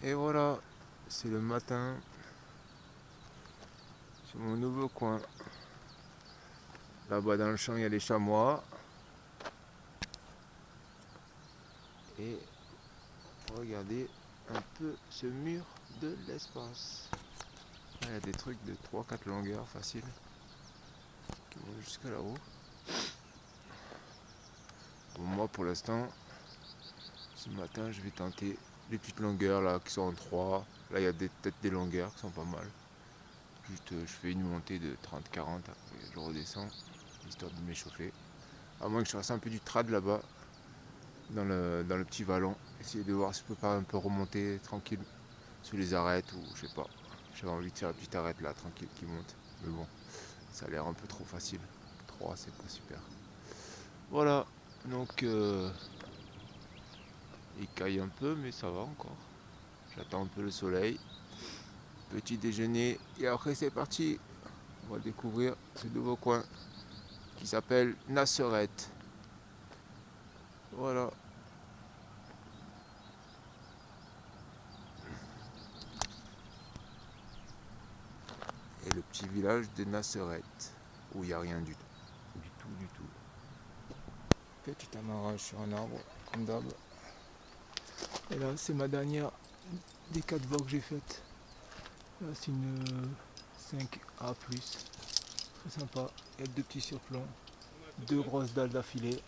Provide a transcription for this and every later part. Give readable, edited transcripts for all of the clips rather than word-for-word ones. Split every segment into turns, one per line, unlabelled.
Et voilà, c'est le matin sur mon nouveau coin. Là-bas dans le champ, il y a les chamois. Et regardez un peu ce mur de l'espace. Il y a des trucs de 3-4 longueurs faciles qui vont jusque là-haut. Bon, moi pour l'instant, ce matin, je vais tenter les petites longueurs là qui sont en 3. Là, il y a peut-être des longueurs qui sont pas mal. Juste, je fais une montée de 30-40, après je redescends, histoire de m'échauffer. À moins que je fasse un peu du trad là-bas, dans le petit vallon. Essayer de voir si je peux pas un peu remonter tranquille sur les arêtes ou je sais pas. J'avais envie de faire la petite arête là, tranquille, qui monte. Mais bon, ça a l'air un peu trop facile. 3, c'est pas super. Voilà, donc il caille un peu, mais ça va encore. J'attends un peu le soleil. Petit déjeuner, et après c'est parti. On va découvrir ce nouveau coin qui s'appelle Nasserette. Voilà. Et le petit village de Nasserette, où il n'y a rien du tout. Du tout, du tout. Petit amarrage sur un arbre, comme d'hab. Et là, c'est ma dernière des 4 voies que j'ai faites. Là, c'est une 5A+. Très sympa. Il y a 2 petits surplombs, 2 grosses dalles d'affilée.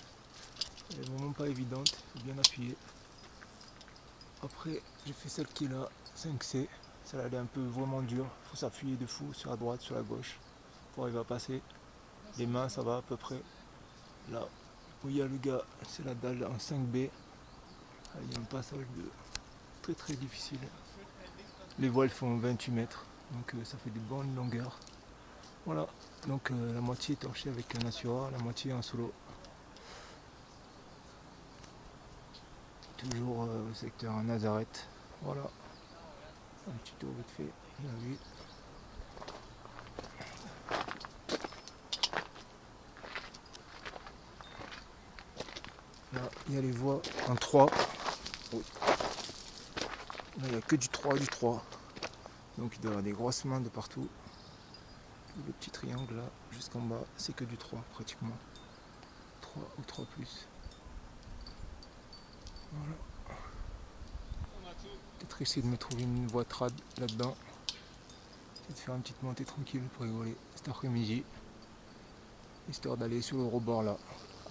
Elle est vraiment pas évidente, il faut bien appuyer. Après, j'ai fait celle qui est là, 5C. Celle-là, elle est un peu vraiment dure. Il faut s'appuyer de fou sur la droite, sur la gauche pour arriver à passer. Les mains, ça va à peu près. Là où il y a le gars, c'est la dalle en 5B. Il y a un passage très très difficile. Les voiles font 28 mètres, donc ça fait des bonnes longueurs. Voilà, donc la moitié est torchée avec un Assura, la moitié en solo. Toujours au secteur Nazareth. Voilà, un petit tour vite fait, bien vu. Là, il y a les voies en 3. Oui. Là, il n'y a que du 3, du 3. Donc il doit y avoir des grosses mains de partout. Le petit triangle là, jusqu'en bas, c'est que du 3 pratiquement. 3 ou 3 plus. Voilà. Peut-être essayer de me trouver une voie trad là-dedans. Essayer de faire une petite montée tranquille pour rigoler cet après-midi. Histoire d'aller sur le rebord là,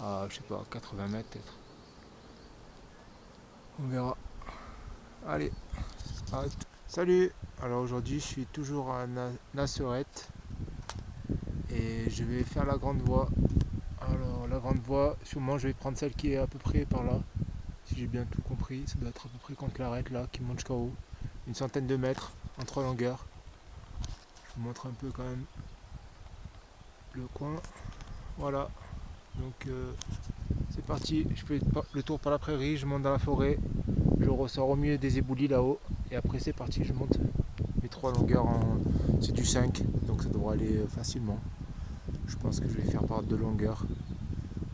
à je sais pas, 80 mètres peut-être. On verra. Allez, arrête. Salut. Alors aujourd'hui je suis toujours à Nasserette et je vais faire la grande voie. Alors la grande voie, sûrement je vais prendre celle qui est à peu près par là. Si j'ai bien tout compris, ça doit être à peu près contre l'arête là, qui monte jusqu'en haut. Une centaine de mètres en 3 longueurs. Je vous montre un peu quand même le coin. Voilà. Donc c'est parti. Je fais le tour par la prairie, je monte dans la forêt. Je ressors au milieu des éboulis là-haut. Et après c'est parti, je monte mes 3 longueurs en... C'est du 5, donc ça devrait aller facilement. Je pense que je vais faire par 2 longueurs.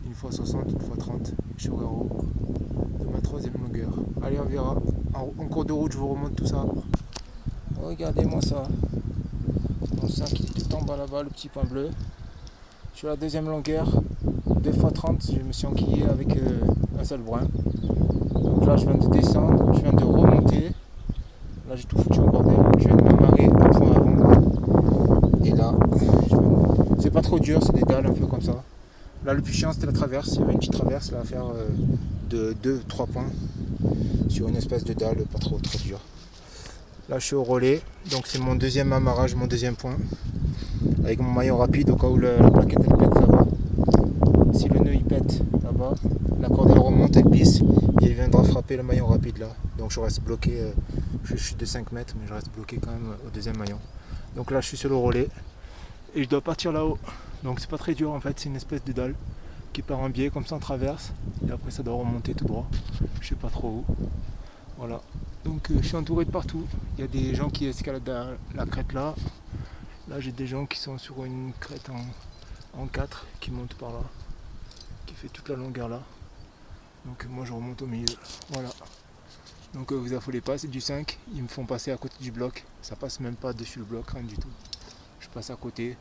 Une fois 60, une fois 30. Je serai en haut de ma 3e longueur. Allez, on verra. En cours de route, je vous remonte tout ça. Regardez-moi ça. C'est ça qui tombe là-bas, le petit point bleu. Sur la 2e longueur, 2 x 30, je me suis enquillé avec un seul brin. Donc là, je viens de descendre, je viens de remonter. Là, j'ai tout foutu en bordel. Je viens de m'amarrer un point avant. Et là, c'est pas trop dur, c'est des dalles un peu comme ça. Là, le plus chiant, c'était la traverse. Il y avait une petite traverse là, à faire de 2-3 points sur une espèce de dalle pas trop dure. Là, je suis au relais, donc c'est mon 2e amarrage, mon 2e point. Avec mon maillon rapide au cas où la plaquette elle pète là-bas. Si le nœud il pète là-bas, la corde elle remonte, elle glisse et il viendra frapper le maillon rapide là. Donc je reste bloqué, je suis de 5 mètres, mais je reste bloqué quand même au 2e maillon. Donc là, je suis sur le relais et je dois partir là-haut. Donc c'est pas très dur en fait, c'est une espèce de dalle qui part en biais comme ça en traverse et après ça doit remonter tout droit. Je sais pas trop où. Voilà. Donc je suis entouré de partout. Il y a des gens qui escaladent la crête là. Là j'ai des gens qui sont sur une crête en 4 qui montent par là. Qui fait toute la longueur là. Donc moi je remonte au milieu. Voilà. Donc vous affolez pas, c'est du 5. Ils me font passer à côté du bloc. Ça passe même pas dessus le bloc, rien du tout. Je passe à côté.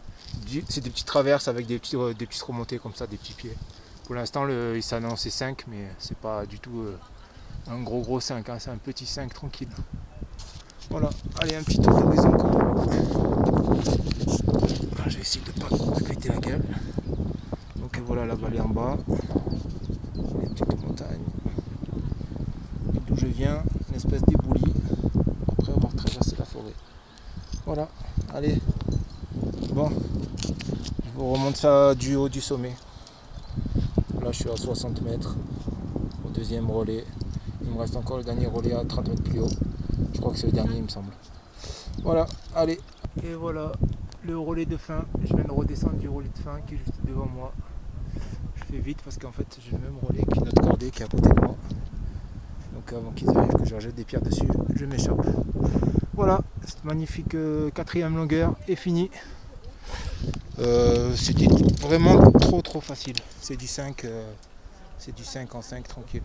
C'est des petites traverses avec des petites remontées comme ça, des petits pieds. Pour l'instant, il s'annonce 5, mais c'est pas du tout un gros 5, hein, c'est un petit 5 tranquille. Voilà, allez, un petit tour d'horizon. Je vais essayer de ne pas me péter la gueule. Donc voilà la vallée en bas, les petites montagnes. Et d'où je viens, une espèce d'éboulis après avoir traversé la forêt. Voilà, allez, bon, je vous remonte ça du haut du sommet. Là je suis à 60 mètres au deuxième relais. Il me reste encore le dernier relais à 30 mètres plus haut. Je crois que c'est le dernier, il me semble. Voilà, allez. Et voilà le relais de fin. Je viens de redescendre du relais de fin qui est juste devant moi. Je fais vite parce qu'en fait j'ai le même relais qu'une autre cordée qui est à côté de moi. Donc avant qu'ils arrivent, que je rejette des pierres dessus, je m'échappe. Voilà, cette magnifique quatrième longueur est finie. C'était vraiment trop facile. C'est du 5 en 5 tranquille.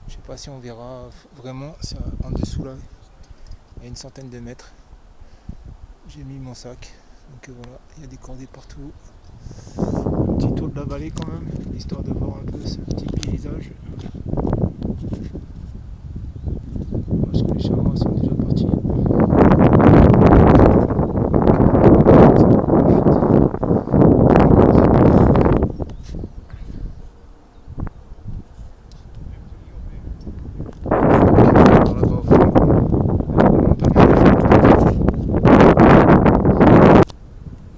Je sais pas si on verra vraiment, c'est en dessous là, à une centaine de mètres. J'ai mis mon sac, donc voilà, il y a des cordées partout. Un petit tour de la vallée quand même, histoire de voir un peu ce petit paysage. Parce que les chamois sont déjà partis.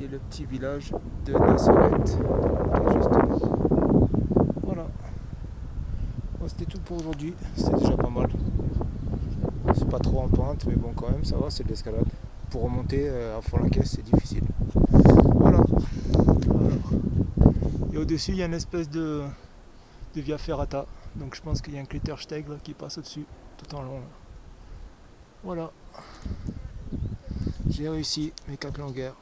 Et le petit village de Nasserette. Voilà. Bon, c'était tout pour aujourd'hui. C'était déjà pas mal. C'est pas trop en pente, mais bon, quand même, ça va, c'est de l'escalade. Pour remonter à Fort-la-Caisse, c'est difficile. Voilà. Et au-dessus, il y a une espèce de via ferrata. Donc je pense qu'il y a un Klittersteg qui passe au-dessus, tout en long. Là. Voilà. J'ai réussi mes 4 longueurs.